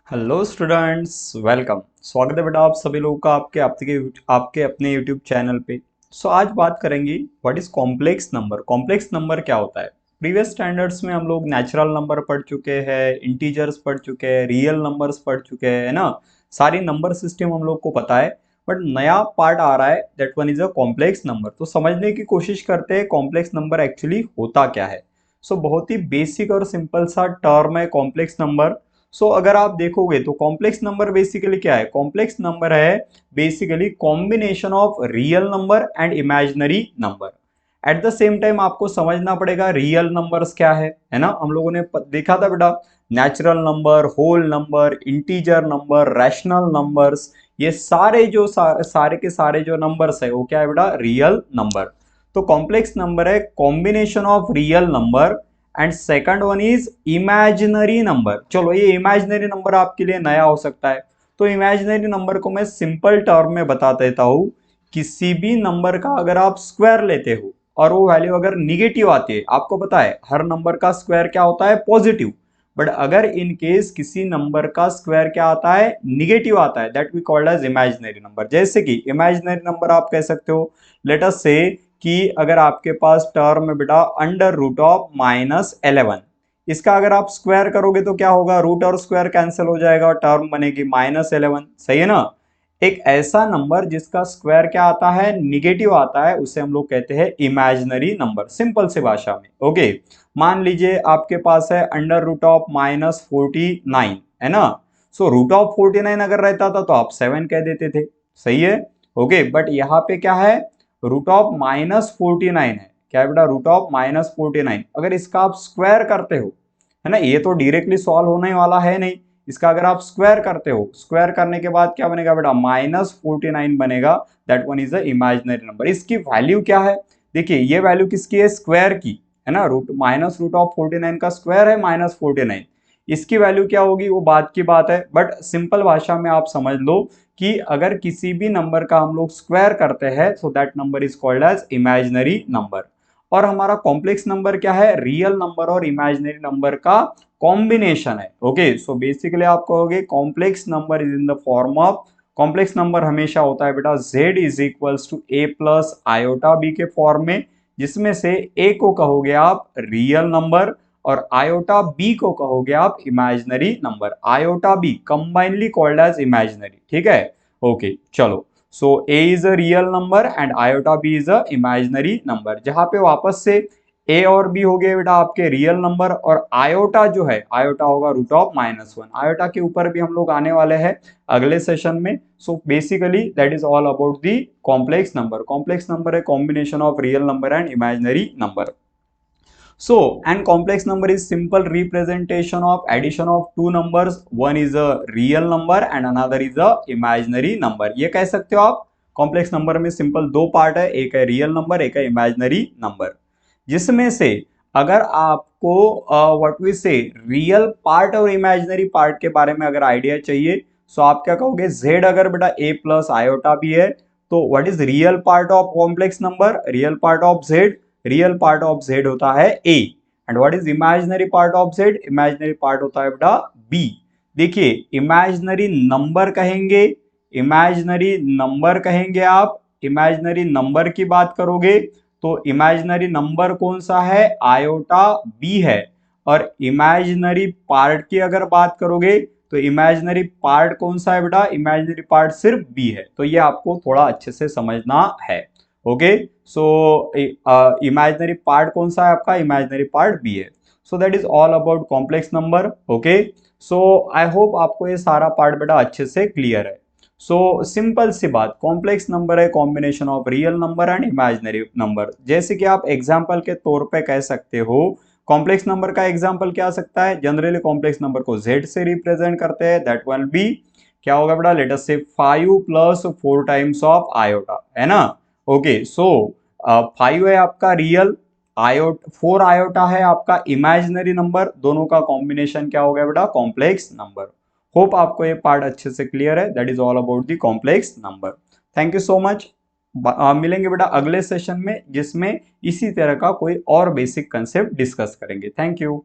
Hello students, welcome. स्वागत है बेटा आप सभी लोगों का आपके अपने यूट्यूब चैनल पे। आज बात करेंगे what is complex number. Complex number क्या होता है। प्रीवियस स्टैंडर्ड्स में हम लोग नेचुरल नंबर पढ़ चुके हैं, इंटीजर्स पढ़ चुके हैं, रियल नंबर्स पढ़ चुके हैं, है ना। सारी नंबर सिस्टम हम लोग को पता है। बट नया पार्ट आ रहा है, that one is a complex number. तो समझने की कोशिश करते हैं कॉम्प्लेक्स नंबर एक्चुअली होता क्या है। बहुत ही बेसिक और सिंपल सा टर्म है कॉम्प्लेक्स नंबर। अगर आप देखोगे तो कॉम्प्लेक्स नंबर बेसिकली क्या है। कॉम्प्लेक्स नंबर है basically combination of real number and imaginary number. At the same time आपको समझना पड़ेगा रियल नंबर्स क्या है ना। हम लोगों ने देखा था बेटा, natural number, whole number, integer number, rational numbers, ये सारे जो सारे के सारे जो नंबर्स है वो क्या है बेटा, रियल नंबर। तो कॉम्प्लेक्स नंबर है combination of real number and second one is imaginary number. चलो ये इमेजिनरी नंबर आपके लिए नया हो सकता है। तो इमेजिनरी नंबर को मैं सिंपल टर्म में बता देता हूं। किसी भी नंबर का अगर आप स्क्वायर लेते हो और वो वैल्यू अगर निगेटिव आती है, आपको पता है हर नंबर का स्क्वायर क्या होता है, पॉजिटिव। बट अगर इन केस किसी नंबर का स्क्वायर क्या आता है, निगेटिव आता है, that we called as imaginary number. जैसे कि इमेजिनरी नंबर आप कह सकते हो, लेट अस से कि अगर आपके पास टर्म है बेटा अंडर रूट ऑफ -11, इसका अगर आप स्क्वायर करोगे तो क्या होगा, रूट और स्क्वायर कैंसिल हो जाएगा और टर्म बनेगी -11। सही है ना। एक ऐसा नंबर जिसका स्क्वायर क्या आता है, निगेटिव आता है, उसे हम लोग कहते हैं इमेजिनरी नंबर, सिंपल से भाषा में। ओके, मान लीजिए आपके पास है अंडर रूट ऑफ -49, है ना। रूट ऑफ 49 अगर रहता था तो आप 7 कह देते थे। सही है। ओके, बट यहाँ पे क्या है, रूट ऑफ -49 है। क्या है बेटा, रूट ऑफ -49। अगर इसका आप स्क्वायर करते हो, है ना, ये तो डायरेक्टली सॉल्व होने वाला है नहीं। इसका अगर आप स्क्वायर करते हो, स्क्वायर करने के बाद क्या बनेगा बेटा, -49 बनेगा। That one is a imaginary number. इसकी वैल्यू क्या है, देखिए ये वैल्यू किसकी है, स्क्वायर की, है ना। रूट ऑफ 49 का स्क्वायर है -49। इसकी वैल्यू क्या होगी वो बात की बात है, बट सिंपल भाषा में आप समझ लो कि अगर किसी भी नंबर का हम लोग स्क्वायर करते हैं so that number is called as imaginary number. और हमारा कॉम्प्लेक्स नंबर क्या है, रियल नंबर और इमेजिनरी नंबर का कॉम्बिनेशन है। ओके, सो बेसिकली आप कहोगे complex number is in the form of, complex number हमेशा होता है बेटा z is equals to a plus iota b के फॉर्म में, जिसमें से a को कहोगे आप रियल नंबर और आयोटा बी को कहोगे आप imaginary number. Iota B combinedly called as imaginary, ठीक है। ओके चलो, A is a real number and iota B is a imaginary number, जहां पे वापस से ए और बी हो गए बेटा आपके रियल नंबर और आयोटा जो है, आयोटा होगा रूट ऑफ -1। आयोटा के ऊपर भी हम लोग आने वाले हैं अगले सेशन में। Basically that is all about the complex number. Complex number है combination of real number and imaginary number. And complex number is simple representation of addition of two numbers. One is a real number and another is a imaginary number. ये कह सकते हो आप। Complex number में simple दो part है, एक है रियल नंबर, एक है इमेजिनरी नंबर। जिसमें से अगर आपको व्हाट वी से रियल पार्ट और इमेजिनरी पार्ट के बारे में अगर आइडिया चाहिए, सो आप क्या कहोगे, z अगर बेटा a प्लस आयोटा भी है तो what is real part of complex number, real part of z, real part of z होता है a। And what is imaginary part of z, imaginary part होता है बेटा b। देखिए इमेजिनरी नंबर कहेंगे, इमेजिनरी नंबर कहेंगे आप, इमेजिनरी नंबर की बात करोगे तो इमेजिनरी नंबर कौन सा है, आयोटा b है। और इमेजिनरी पार्ट की अगर बात करोगे तो इमेजिनरी पार्ट कौन सा है बेटा, इमेजिनरी पार्ट सिर्फ b है। तो ये आपको थोड़ा अच्छे से समझना है। ओके, सो इमेजिनरी पार्ट कौन सा है आपका, इमेजिनरी पार्ट बी है। So that is all about complex number. Okay, so I hope आपको ये सारा पार्ट बेटा अच्छे से क्लियर है। सिंपल सी बात, कॉम्प्लेक्स नंबर है combination of real number and imaginary number. जैसे कि आप एग्जाम्पल के तौर पे कह सकते हो, कॉम्प्लेक्स नंबर का एग्जाम्पल क्या आ सकता है, जनरली कॉम्प्लेक्स नंबर को z से रिप्रेजेंट करते हैं, दैट विल बी क्या होगा बेटा, लेट अस से 5 प्लस 4 टाइम्स ऑफ आयोटा, है ना। ओके, 5 है आपका रियल, 4 आयोटा है आपका इमेजिनरी नंबर, दोनों का कॉम्बिनेशन क्या हो गया बेटा, कॉम्प्लेक्स नंबर। होप आपको ये पार्ट अच्छे से क्लियर है। That is all about the complex number. Thank you so much. मिलेंगे बेटा अगले सेशन में जिसमें इसी तरह का कोई और बेसिक कंसेप्ट डिस्कस करेंगे। Thank you.